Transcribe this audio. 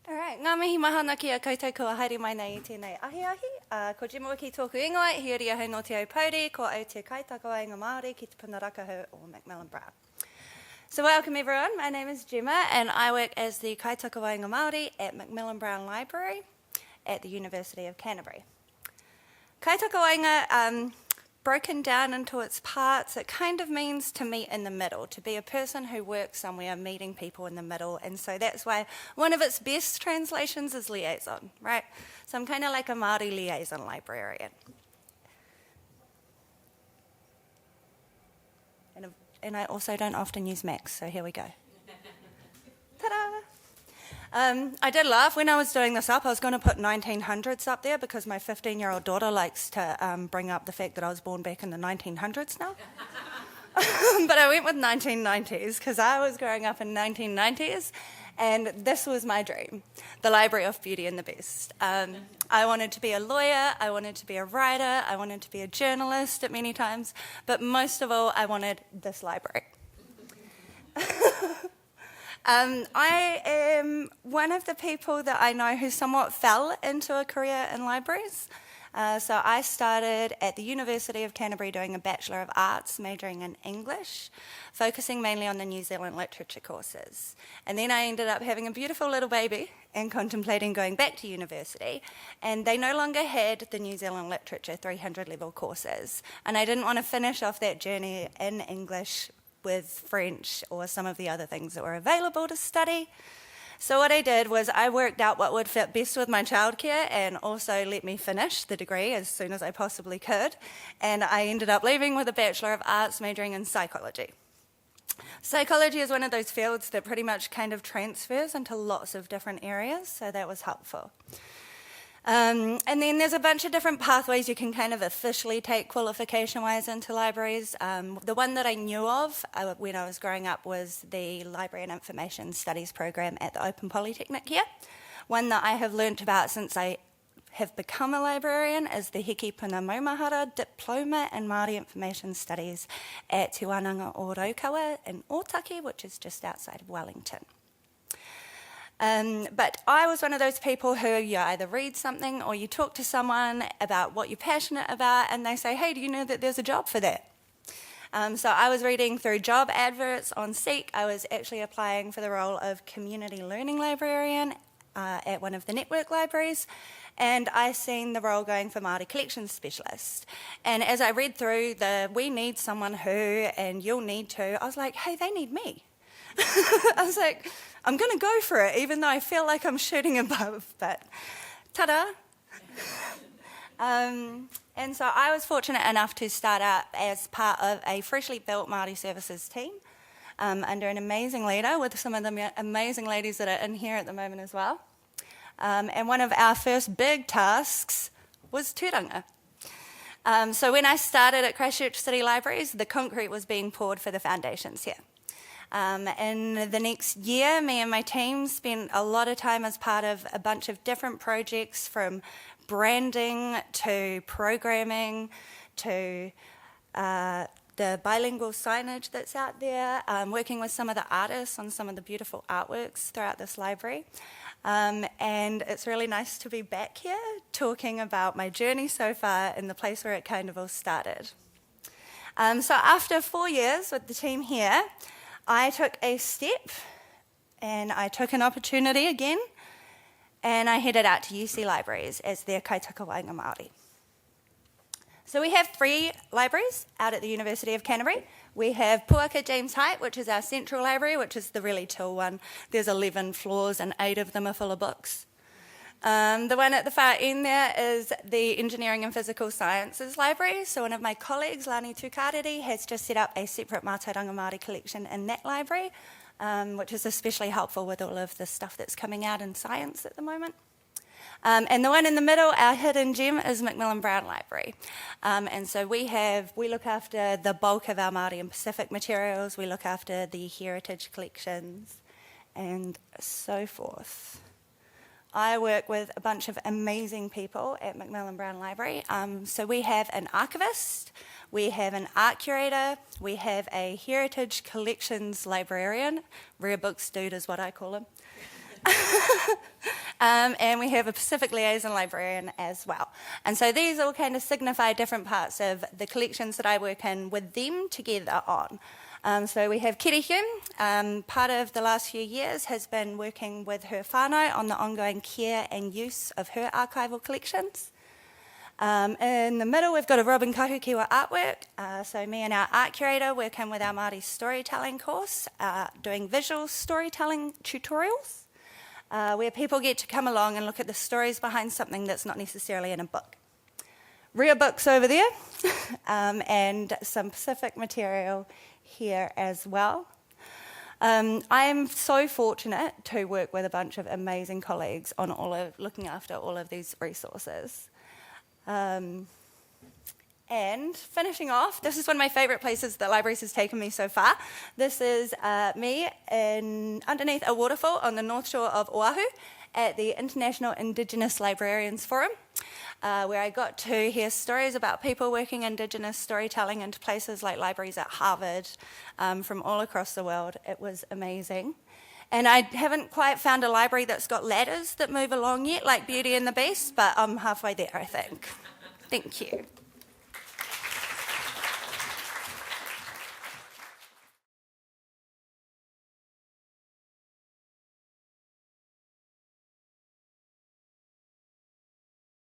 Alright, ngā mihi mahana ki a koutou kua haere mai nei I tēnei ahi. Ko Jemma Wiki tōku ingoa, he ria hei no te au Pauri, ko au te Kaitakawaenga Māori ki te puna rakahu o Macmillan Brown. So welcome everyone, my name is Jemma and I work as the Kaitakawaenga Māori at Macmillan Brown Library at the University of Canterbury. Kaitakawaenga, broken down into its parts, it kind of means to meet in the middle, to be a person who works somewhere, meeting people in the middle, and so that's why one of its best translations is liaison, right? So I'm kind of like a Māori liaison librarian. And I also don't often use Macs, so here we go. Ta-da! I did laugh when I was doing this up. I was going to put 1900s up there because my 15-year-old daughter likes to bring up the fact that I was born back in the 1900s now. But I went with 1990s because I was growing up in 1990s and this was my dream, the Library of Beauty and the Beast. I wanted to be a lawyer, I wanted to be a writer, I wanted to be a journalist at many times, but most of all, I wanted this library. I am one of the people that I know who somewhat fell into a career in libraries. So I started at the University of Canterbury doing a Bachelor of Arts, majoring in English, focusing mainly on the New Zealand literature courses. And then I ended up having a beautiful little baby and contemplating going back to university. And they no longer had the New Zealand literature 300 level courses. And I didn't want to finish off that journey in English with French or some of the other things that were available to study. So what I did was I worked out what would fit best with my childcare and also let me finish the degree as soon as I possibly could. And I ended up leaving with a Bachelor of Arts majoring in psychology. Psychology is one of those fields that pretty much kind of transfers into lots of different areas, so that was helpful. And then there's a bunch of different pathways you can kind of officially take qualification-wise into libraries. The one that I knew of when I was growing up was the Library and Information Studies program at the Open Polytechnic here. One that I have learnt about since I have become a librarian is the Hiki Puna Maumahara Diploma in Māori Information Studies at Te Wānanga o Raukawa in Otaki, which is just outside of Wellington. But I was one of those people who you either read something or you talk to someone about what you're passionate about and they say, hey, do you know that there's a job for that? So I was reading through job adverts on Seek. I was actually applying for the role of community learning librarian at one of the network libraries, and I seen the role going for Māori collections specialist. And as I read through the we need someone who and you'll need to, I was like, hey, they need me. I was like, I'm going to go for it, even though I feel like I'm shooting above, but ta-da. And so I was fortunate enough to start out as part of a freshly built Māori services team under an amazing leader with some of the amazing ladies that are in here at the moment as well. And one of our first big tasks was tūranga. So when I started at Christchurch City Libraries, the concrete was being poured for the foundations here. In the next year, me and my team spent a lot of time as part of a bunch of different projects, from branding to programming to the bilingual signage that's out there, working with some of the artists on some of the beautiful artworks throughout this library. And it's really nice to be back here talking about my journey so far in the place where it kind of all started. So after 4 years with the team here, I took a step and I took an opportunity again and I headed out to UC Libraries as their Kaitakawaenga Māori. So we have 3 libraries out at the University of Canterbury. We have Puaka James Height, which is our central library, which is the really tall one. There's 11 floors and 8 of them are full of books. The one at the far end there is the Engineering and Physical Sciences Library. So one of my colleagues, Lani Tukariri, has just set up a separate Mātauranga Māori collection in that library, which is especially helpful with all of the stuff that's coming out in science at the moment. And the one in the middle, our hidden gem, is Macmillan Brown Library. And so we look after the bulk of our Māori and Pacific materials, we look after the heritage collections, and so forth. I work with a bunch of amazing people at Macmillan Brown Library. So we have an archivist, we have an art curator, we have a heritage collections librarian, rare books dude is what I call him. And we have a Pacific liaison librarian as well. And so these all kind of signify different parts of the collections that I work in with them together on. So we have Kiri Hume, part of the last few years has been working with her whānau on the ongoing care and use of her archival collections. In the middle, we've got a Robin Kahukiwa artwork. So me and our art curator working with our Māori storytelling course, doing visual storytelling tutorials, where people get to come along and look at the stories behind something that's not necessarily in a book. Rare books over there, and some Pacific material here as well. I'm so fortunate to work with a bunch of amazing colleagues on looking after all of these resources. And finishing off, this is one of my favourite places that libraries has taken me so far. This is me underneath a waterfall on the north shore of Oahu at the International Indigenous Librarians Forum, where I got to hear stories about people working Indigenous storytelling into places like libraries at Harvard from all across the world. It was amazing. And I haven't quite found a library that's got ladders that move along yet, like Beauty and the Beast, but I'm halfway there, I think. Thank you.